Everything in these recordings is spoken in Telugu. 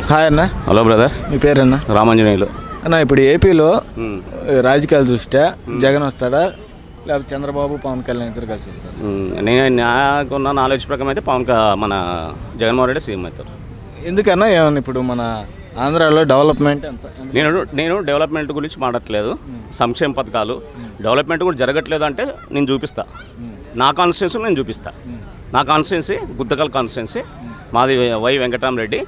హాయ్ అన్న. Hello brother. మీ పేరన్నా? రామాంజనేయులు అన్న. ఇప్పుడు ఏపీలో రాజకీయాలు చూస్తే జగన్ వస్తాడా లేకపోతే చంద్రబాబు పవన్ కళ్యాణ్ ఇద్దరు కలిసి వస్తారు? నాకున్న నాలెడ్జ్ ప్రకారం అయితే మన జగన్మోహన్ రెడ్డి సీఎం అవుతారు. ఎందుకన్నా ఏమన్నా ఇప్పుడు మన ఆంధ్రాలో డెవలప్మెంట్ ఎంత? నేను డెవలప్మెంట్ గురించి మాట్లాడట్లేదు. సంక్షేమ పథకాలు డెవలప్మెంట్ కూడా జరగట్లేదు అంటే నేను చూపిస్తా. నా కాన్స్టిట్యున్సీ నేను చూపిస్తా. నా కాన్స్టిట్యున్సీ గుద్దకల్ కాన్స్టిట్యున్సీ, మాది వై వెంకటరామరెడ్డి.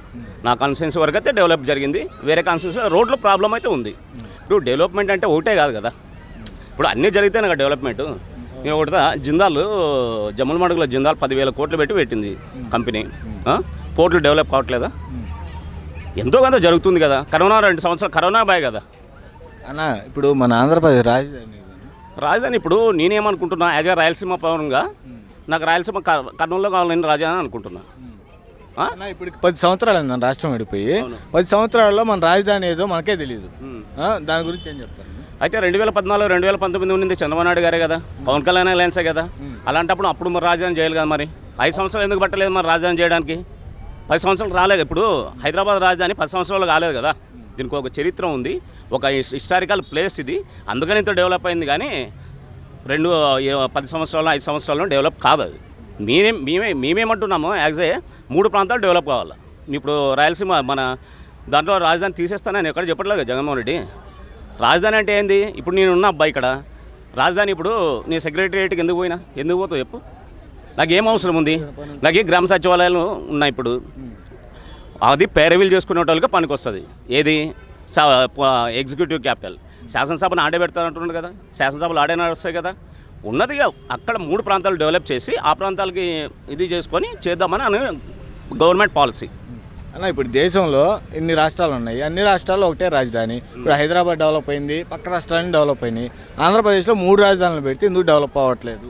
నా కాన్స్టిట్యున్సీ వరకు అయితే డెవలప్ జరిగింది. వేరే కాన్స్టిట్యున్సీ రోడ్లో ప్రాబ్లం అయితే ఉంది. ఇప్పుడు డెవలప్మెంట్ అంటే ఒకటే కాదు కదా, ఇప్పుడు అన్నీ జరిగితే నాకు డెవలప్మెంట్. నేను ఒకటిదా జిందాల్ జమ్మలమడుగులో జిందాల్ 10,000 కోట్లు పెట్టింది కంపెనీ. పోర్టులు డెవలప్ కావట్లేదా? ఎంతో కొంత జరుగుతుంది కదా. కరోనా 2 సంవత్సరాలు కరోనా బాయ్ కదా అన్న. ఇప్పుడు మన ఆంధ్రప్రదేశ్ రాజధాని ఇప్పుడు నేనేమనుకుంటున్నా, యాజ్ ఏ రాయలసీమ పౌరంగా నాకు రాయలసీమ కర్నూలులో కావాలని రాజధాని అనుకుంటున్నా. ఇప్పుడు 10 సంవత్సరాలు అయింది రాష్ట్రం విడిపోయి. 10 సంవత్సరాల్లో మన రాజధాని ఏదో మనకే తెలియదు. దాని గురించి ఏం చెప్తారు? అయితే 2014, 2019 ఉన్నది చంద్రబాబు నాయుడు గారే కదా, పవన్ కళ్యాణ్ అలయన్సే కదా. అలాంటప్పుడు అప్పుడు మరి రాజధాని చేయాలి కదా. మరి 5 సంవత్సరాలు ఎందుకు పట్టలేదు మరి రాజధాని చేయడానికి? 10 సంవత్సరాలు రాలేదు. ఇప్పుడు హైదరాబాద్ రాజధాని 10 సంవత్సరాలు కాలేదు కదా. దీనికి ఒక చరిత్ర ఉంది, ఒక హిస్టారికల్ ప్లేస్ ఇది. అందుకని ఇంత డెవలప్ అయింది. కానీ 10 సంవత్సరాలు 5 సంవత్సరాల్లో డెవలప్ కాదు. అది మేమేమంటున్నాము, యాజ్ ఏ 3 ప్రాంతాలు డెవలప్ కావాలి. ఇప్పుడు రాయలసీమ మన దాంట్లో రాజధాని తీసేస్తానని ఎక్కడ చెప్పట్లేదు జగన్మోహన్ రెడ్డి. రాజధాని అంటే ఏంది? ఇప్పుడు నేను ఉన్న అబ్బాయి ఇక్కడ రాజధాని. ఇప్పుడు నీ సెక్రటరియట్కి ఎందుకు పోతావు చెప్పు? నాకేం అవసరం ఉంది? నాకు గ్రామ సచివాలయాలు ఉన్నాయి. ఇప్పుడు అది పేరవీలు చేసుకునే వాళ్ళకి పనికి వస్తుంది. ఏది ఎగ్జిక్యూటివ్ క్యాపిటల్. శాసనసభను ఆడే పెడతానంటున్నాడు కదా, శాసనసభలు ఆడే నడుస్తాయి కదా. ఉన్నదిగా అక్కడ 3 ప్రాంతాలు డెవలప్ చేసి ఆ ప్రాంతాలకి ఇది చేసుకొని చేద్దామని గవర్నమెంట్ పాలసీ అన్న. ఇప్పుడు దేశంలో ఇన్ని రాష్ట్రాలు ఉన్నాయి, అన్ని రాష్ట్రాల్లో ఒకటే రాజధాని. ఇప్పుడు హైదరాబాద్ డెవలప్ అయింది, పక్క రాష్ట్రాలన్నీ డెవలప్ అయినాయి. ఆంధ్రప్రదేశ్లో 3 రాజధానులు పెడితే ఎందుకు డెవలప్ అవ్వట్లేదు?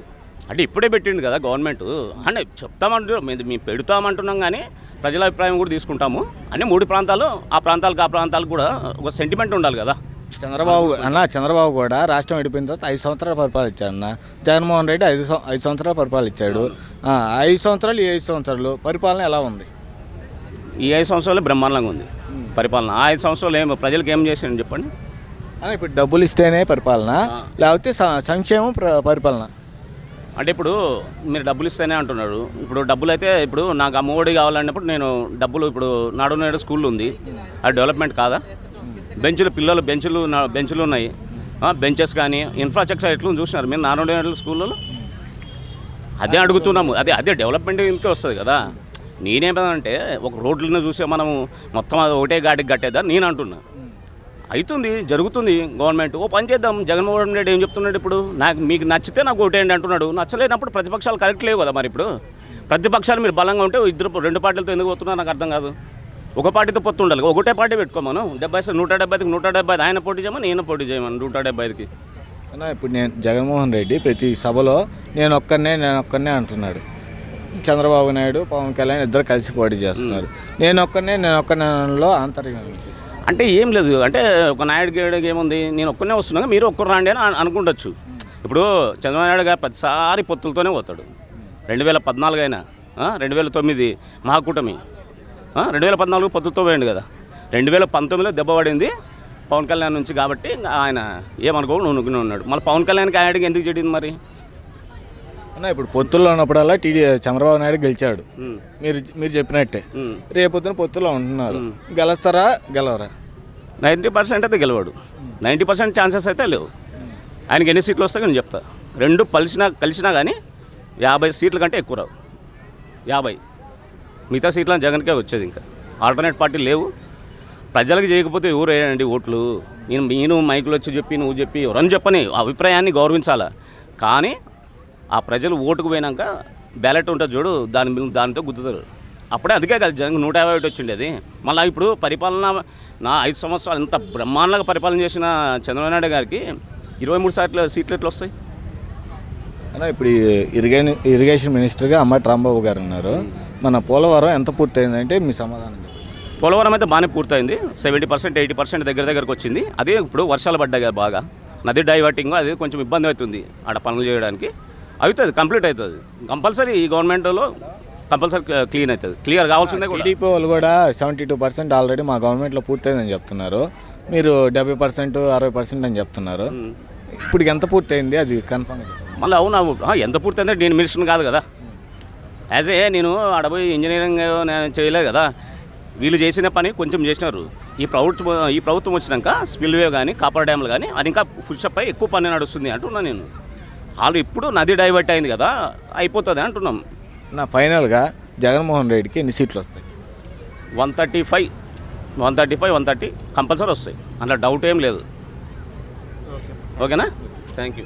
అంటే ఇప్పుడే పెట్టిండు కదా గవర్నమెంట్. అంటే చెప్తామంటున్నాం, మేము పెడతామంటున్నాం, కానీ ప్రజల అభిప్రాయం కూడా తీసుకుంటాము. అన్నీ 3 ప్రాంతాలు, ఆ ప్రాంతాలకు కూడా ఒక సెంటిమెంట్ ఉండాలి కదా. చంద్రబాబు కూడా రాష్ట్రం విడిపోయిన తర్వాత 5 సంవత్సరాలు పరిపాలించాడు అన్న. జగన్మోహన్ రెడ్డి 5 సంవత్సరాలు పరిపాలించాడు. 5 సంవత్సరాలు ఈ 5 సంవత్సరాలు పరిపాలన ఎలా ఉంది? ఈ 5 సంవత్సరాలు బ్రహ్మాండంగా ఉంది పరిపాలన. ఆ 5 సంవత్సరాలు ప్రజలకు ఏం చేశాను చెప్పండి? ఇప్పుడు డబ్బులు ఇస్తేనే పరిపాలన, లేకపోతే సంక్షేమం పరిపాలన? అంటే ఇప్పుడు మీరు డబ్బులు ఇస్తేనే అంటున్నారు. ఇప్పుడు డబ్బులు అయితే ఇప్పుడు నాకు అమ్మఒడి కావాలన్నప్పుడు నేను డబ్బులు, ఇప్పుడు నాడు నేడు స్కూల్ ఉంది, అది డెవలప్మెంట్ కాదా? బెంచులు ఉన్నాయి, బెంచెస్ కానీ ఇన్ఫ్రాస్ట్రక్చర్ ఎట్లా చూసినారు మీరు నాడు నేడు స్కూళ్ళలో? అదే అడుగుతున్నాము. అదే డెవలప్మెంట్ ఇంకే వస్తుంది కదా. నేనేమంటే ఒక రోడ్లను చూసే మనము మొత్తం అది ఒకటే గాడికి కట్టేదా నేను అంటున్నా. అవుతుంది, జరుగుతుంది. గవర్నమెంట్ ఓ పని చేద్దాం. జగన్మోహన్ రెడ్డి ఏం చెప్తున్నాడు ఇప్పుడు? మీకు నచ్చితే నాకు ఓటేయండి అంటున్నాడు. నచ్చలేనప్పుడు ప్రతిపక్షాలు కరెక్ట్ లేవు కదా. మరి ఇప్పుడు ప్రతిపక్షాలు మీరు బలంగా ఉంటే 2 పార్టీలతో ఎందుకు పోతున్నారు నాకు అర్థం కాదు. ఒక పార్టీతో పొత్తు ఉండాలి. ఒకటే పార్టీ పెట్టుకోమను. 175కి 170 ఆయన పోటీ చేయమని, నేను పోటీ చేయమని 175కి. అన్నా, ఇప్పుడు జగన్మోహన్ రెడ్డి ప్రతి సభలో నేను ఒక్కనే అంటున్నాడు. చంద్రబాబు నాయుడు, పవన్ కళ్యాణ్ ఇద్దరు కలిసి పోటీ చేస్తున్నారు. నేను ఒక్కనేలో ఆంతర్యం అంటే ఏం లేదు. అంటే ఒక నాయుడు గేడుకి ఏముంది, నేను ఒక్కనే వస్తున్నాగా మీరు ఒక్కరు రాండి అని అనుకుంటచ్చు. ఇప్పుడు చంద్రబాబు నాయుడు గారు ప్రతిసారి పొత్తులతోనే పోతాడు. 2014 అయినా, 2009 మహాకూటమి, 2014 పొత్తులతో పోయింది కదా. 2019లో దెబ్బ పడింది పవన్ కళ్యాణ్ నుంచి. కాబట్టి ఆయన ఏమనుకోకుండా నూనుకునే ఉన్నాడు. మళ్ళీ పవన్ కళ్యాణ్కి ఆయనకి ఎందుకు చెడింది మరి? అన్న, ఇప్పుడు పొత్తుల్లో ఉన్నప్పుడల్లా చంద్రబాబు నాయుడు గెలిచాడు. మీరు చెప్పినట్టే రేపొద్దున పొత్తులో ఉంటున్నారు. గెలుస్తారా గెలవరా? 90% అయితే గెలవాడు. 90% ఛాన్సెస్ అయితే లేవు. ఆయనకి ఎన్ని సీట్లు వస్తాయో నేను చెప్తా. 2 కలిసినా కానీ 50 సీట్ల కంటే ఎక్కువ రావు. 50 మిగతా సీట్లను జగన్కే వచ్చేది. ఇంకా ఆల్టర్నేట్ పార్టీ లేవు. ప్రజలకు చేయకపోతే ఎవరు వేయండి ఓట్లు? నేను మైకులు వచ్చి చెప్పి నువ్వు చెప్పి ఎవరని చెప్పని అభిప్రాయాన్ని గౌరవించాలా. కానీ ఆ ప్రజలు ఓటుకు పోయినాక బ్యాలెట్ ఉంటుంది చూడు, దానితో గుర్తుతారు. అప్పుడే అందుకే కదా జగన్ 151 వచ్చింది. అది మళ్ళీ ఇప్పుడు పరిపాలన 5 సంవత్సరాలు ఎంత బ్రహ్మాండంగా పరిపాలన చేసిన చంద్రబాబు నాయుడు గారికి 23 సీట్లు ఎట్లా వస్తాయి? అలా ఇప్పుడు ఇరిగేషన్ మినిస్టర్గా అమ్మటి రాంబాబు గారు ఉన్నారు. మన పోలవరం ఎంత పూర్తయిందంటే మీ సమాధానం? పోలవరం అయితే బాగానే పూర్తయింది. 70%, 80% దగ్గరకు వచ్చింది. అదే ఇప్పుడు వర్షాలు పడ్డాయి కదా బాగా, నది డైవర్టింగ్ అది కొంచెం ఇబ్బంది అవుతుంది ఆడ పనులు చేయడానికి. అవుతుంది, కంప్లీట్ అవుతుంది కంపల్సరీ. ఈ గవర్నమెంట్లో కంపల్సరీ క్లీన్ అవుతుంది. క్లియర్ కావాల్సిందే కూడా. టీడీపీ వాళ్ళు కూడా 72% ఆల్రెడీ మా గవర్నమెంట్లో పూర్తయిందని చెప్తున్నారు. మీరు 70%, 60% అని చెప్తున్నారు. ఇప్పుడు ఎంత పూర్తయింది అది కన్ఫర్మ్? మళ్ళీ అవును ఎంత పూర్తయిందో నేను మినిస్టర్ కాదు కదా. నేను ఆడపోయి ఇంజనీరింగ్ నేను చేయలేదు కదా. వీళ్ళు చేసిన పని కొంచెం చేసినారు. ఈ ప్రభుత్వం వచ్చినాక స్పిల్వే కానీ కాపర్ డ్యామ్లు కానీ అది ఇంకా పుష్పై ఎక్కువ పని నడుస్తుంది అంటున్నాను నేను. వాళ్ళు ఇప్పుడు నది డైవర్ట్ అయింది కదా, అయిపోతుంది అంటున్నాం. నా ఫైనల్గా జగన్మోహన్ రెడ్డికి ఎన్ని సీట్లు వస్తాయి? 130 కంపల్సరీ వస్తాయి, అందులో డౌట్ ఏం లేదు. ఓకేనా? Thank you.